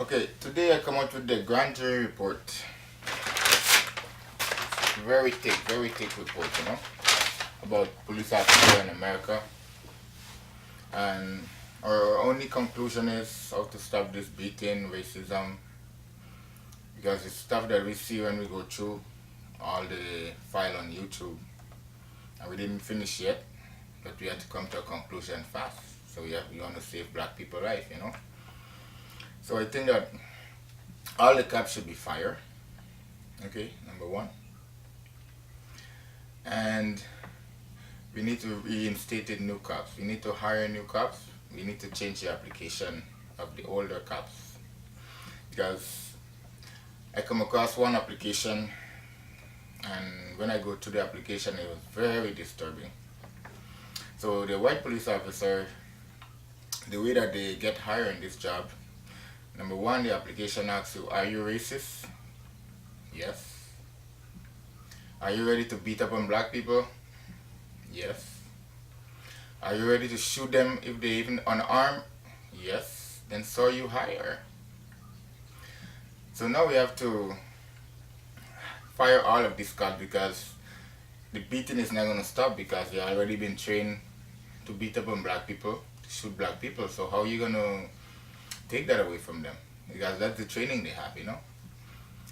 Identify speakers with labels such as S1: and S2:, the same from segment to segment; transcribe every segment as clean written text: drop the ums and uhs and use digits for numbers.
S1: Okay, today I come out with the grand jury report. Very thick report, about police officer in America. And our only conclusion is how to stop this beating, racism, because it's stuff that we see when we go through all the file on YouTube. And we didn't finish yet, but we had to come to a conclusion fast. So we want to save black people life. So I think that all the cops should be fired. Okay, number one. And we need to reinstate new cops. We need to hire new cops. We need to change the application of the older cops. Because I come across one application, and when I go to the application, it was very disturbing. So the white police officer, the way that they get hired in this job, number one, the application asks you, are you racist? Yes. Are you ready to beat up on black people? Yes. Are you ready to shoot them if they even unarmed? Yes. Then so you hire. So now we have to fire all of these cops because the beating is not going to stop because they already been trained to beat up on black people, to shoot black people. So how are you going to take that away from them? Because that's the training they have,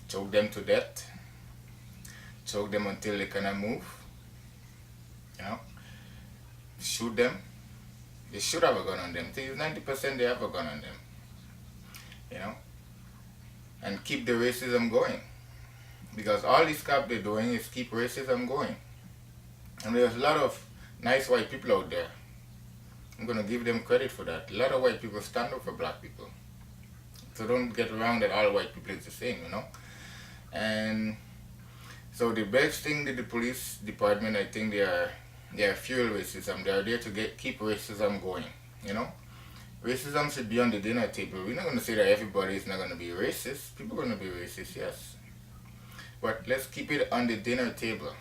S1: Choke them to death. Choke them until they cannot move. Shoot them. They should have a gun on them. 90% they have a gun on them. And keep the racism going. Because all these cops they're doing is keep racism going. And there's a lot of nice white people out there. I'm going to give them credit for that. A lot of white people stand up for black people. So don't get around that all white people is the same, And so the best thing that the police department, I think they are fuel racism. They are there to keep racism going, Racism should be on the dinner table. We're not going to say that everybody is not going to be racist. People are going to be racist, yes. But let's keep it on the dinner table.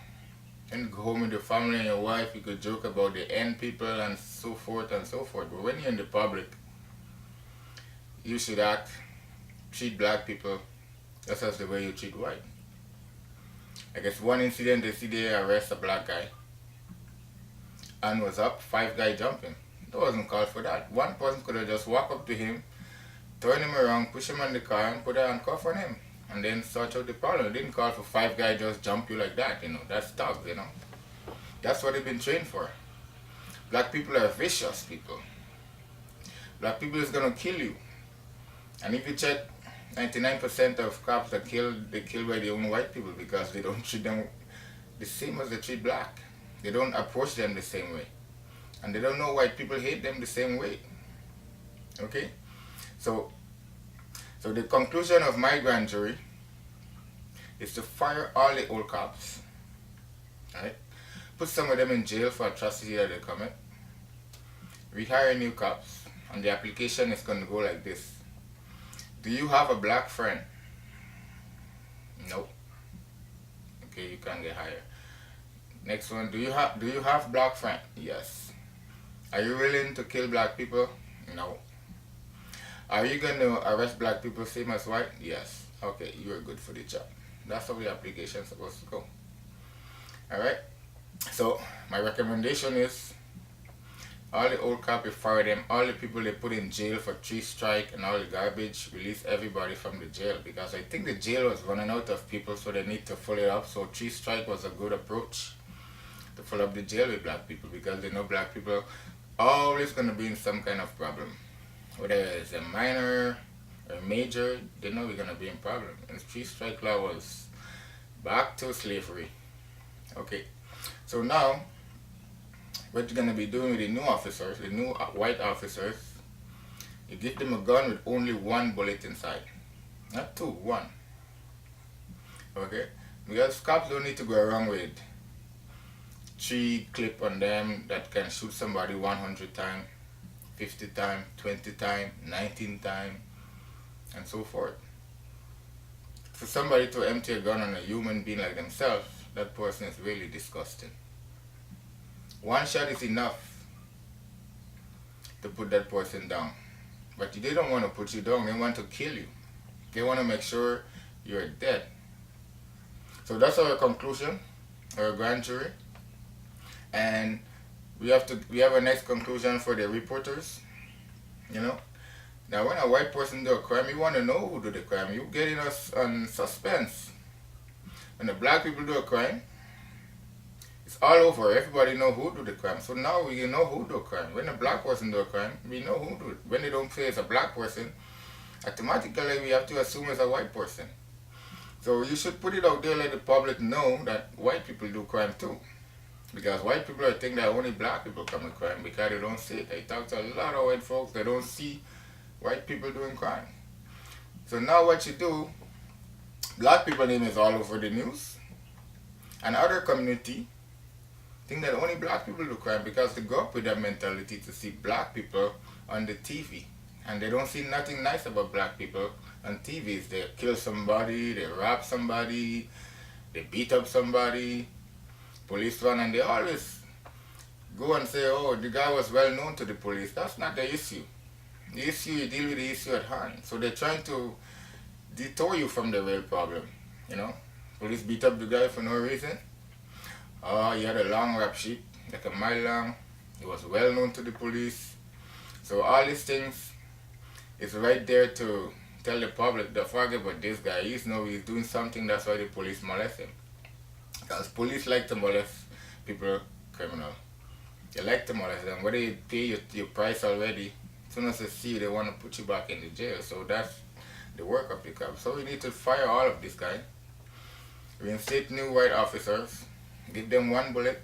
S1: And go home with your family and your wife, you could joke about the N people and so forth and so forth. But when you're in the public, you should treat black people just as the way you treat white. I guess one incident they see they arrest a black guy and was up, 5 guys jumping. It wasn't called for that. One person could have just walked up to him, turn him around, push him on the car and put a handcuff on him and then sort out the problem. It didn't call for 5 guys just jump you like that, That's tough, That's what they've been trained for. Black people are vicious people. Black people is gonna kill you. And if you check, 99% of cops that they kill by their own white people because they don't treat them the same as they treat black. They don't approach them the same way. And they don't know white people hate them the same way. Okay? So the conclusion of my grand jury is to fire all the old cops. Right? Put some of them in jail for atrocity that they commit. Rehire new cops. And the application is going to go like this. Do you have a black friend? No. Okay, you can't get hired. Next one, do you have black friend? Yes. Are you willing to kill black people? No. Are you going to arrest black people same as white? Yes. Okay, you are good for the job. That's how the application is supposed to go. Alright? So, my recommendation is all the old cops, fire them. All the people they put in jail for 3 strike and all the garbage, release everybody from the jail. Because I think the jail was running out of people, so they need to fill it up. So 3 strike was a good approach to fill up the jail with black people. Because they know black people always going to be in some kind of problem. Whether it's a minor or major, they know we're going to be in problem. And 3 strike law was back to slavery. Okay, so now what you're going to be doing with the new officers, the new white officers, you give them a gun with only 1 bullet inside. Not 2, 1. Okay? Because cops don't need to go around with 3 clip on them that can shoot somebody 100 times, 50 times, 20 times, 19 times, and so forth. For somebody to empty a gun on a human being like themselves, that person is really disgusting. 1 shot is enough to put that person down. But they don't want to put you down. They want to kill you. They want to make sure you're dead. So that's our conclusion, our grand jury. And we have a next conclusion for the reporters. You know, now when a white person do a crime, you want to know who do the crime. You getting us on suspense. When the black people do a crime, it's all over. Everybody know who do the crime. So now we know who do a crime. When a black person do a crime, we know who do it. When they don't say it's a black person, automatically we have to assume it's a white person. So you should put it out there, let the public know that white people do crime too. Because white people think that only black people commit crime because they don't see it. I talk to a lot of white folks, they don't see white people doing crime. So now what you do, black people name is all over the news. And other community think that only black people do crime because they grow up with that mentality to see black people on the TV. And they don't see nothing nice about black people on TVs. They kill somebody, they rob somebody, they beat up somebody, police run, and they always go and say, oh, the guy was well known to the police. That's not the issue. The issue, you deal with the issue at hand. So they're trying to detour you from the real problem, you know. Police beat up the guy for no reason. He had a long rap sheet, like a mile long. He was well known to the police. So all these things is right there to tell the public, don't forget about this guy. He's doing something, that's why the police molest him. Because police like to molest people, criminal. They like to molest them. Whether you pay your price already, as soon as they see you, they want to put you back in the jail. So that's the work of the cops. So we need to fire all of this guy. Reinstate new white officers. Give them one bullet.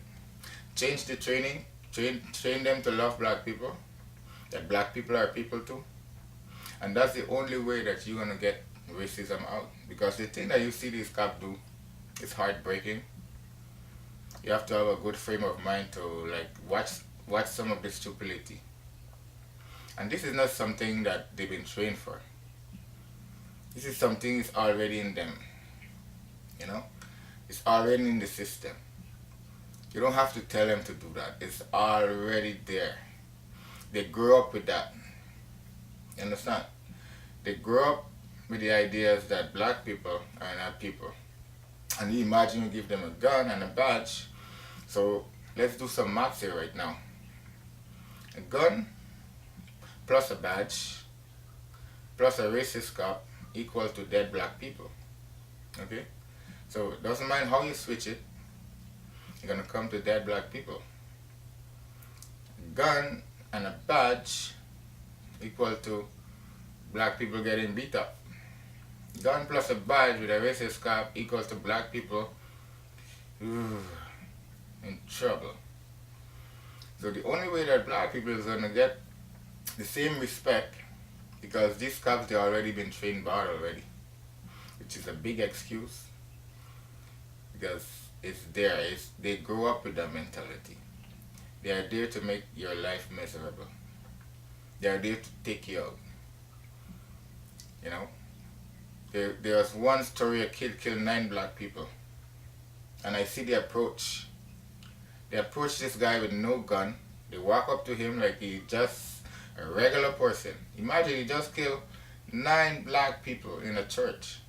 S1: Change the training. Train them to love black people. That black people are people too. And that's the only way that you're going to get racism out. Because the thing that you see these cops do is heartbreaking. You have to have a good frame of mind to like watch some of the stupidity. And this is not something that they've been trained for. This is something that's already in them. You know? It's already in the system. You don't have to tell them to do that. It's already there. They grew up with that. You understand? They grew up with the ideas that black people are not people. And you imagine you give them a gun and a badge. So let's do some maths here right now. A gun plus a badge plus a racist cop equals to dead black people. Okay? So it doesn't mind how you switch it, you're gonna come to dead black people. A gun and a badge equal to black people getting beat up. Gun plus a badge with a racist cop equals to black people in trouble. So the only way that black people is gonna get the same respect, because these cops, they already been trained bad already, which is a big excuse, because it's there. They grow up with that mentality. They are there to make your life miserable. They are there to take you out. You know? There was one story, a kid killed 9 black people. And I see the approach. They approach this guy with no gun. They walk up to him like he's just a regular person. Imagine he just killed 9 black people in a church.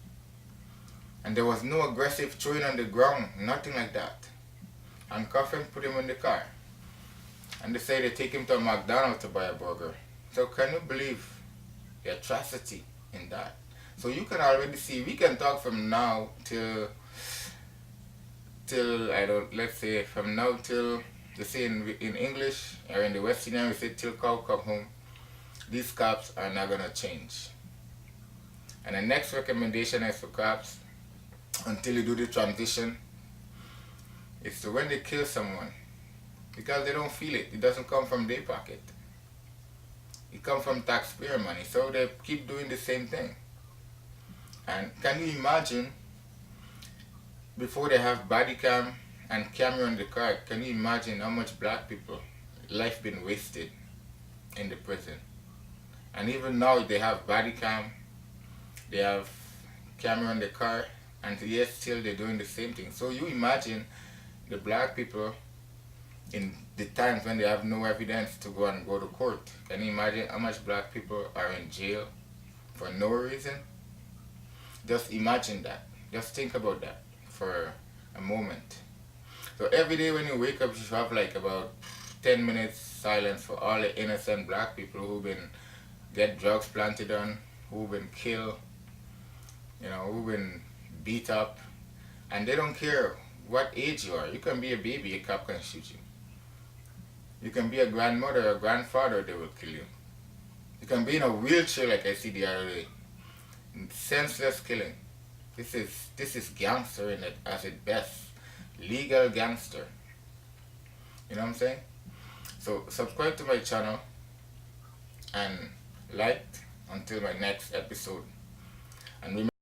S1: And there was no aggressive throwing on the ground, nothing like that. Handcuff him, put him in the car. And they say they take him to a McDonald's to buy a burger. So can you believe the atrocity in that? So you can already see, we can talk from now till let's say from now till, they say in English, or in the West Indian, we say till cow come home. These cops are not going to change. And the next recommendation is for cops, until you do the transition, is to when they kill someone, because they don't feel it. It doesn't come from their pocket. It comes from taxpayer money. So they keep doing the same thing. And can you imagine, before they have body cam and camera in the car, can you imagine how much black people life been wasted in the prison? And even now they have body cam, they have camera in the car, and yet still they're doing the same thing. So you imagine the black people in the times when they have no evidence to go to court. Can you imagine how much black people are in jail for no reason? Just imagine that. Just think about that for a moment. So every day when you wake up, you should have like about 10 minutes silence for all the innocent black people who've been get drugs planted on, who've been killed, who've been beat up, and they don't care what age you are. You can be a baby, a cop can shoot you. You can be a grandmother or grandfather, they will kill you. You can be in a wheelchair like I see the other day. Senseless killing. This is gangster in it at its best. Legal gangster. You know what I'm saying? So subscribe to my channel and like until my next episode. And remember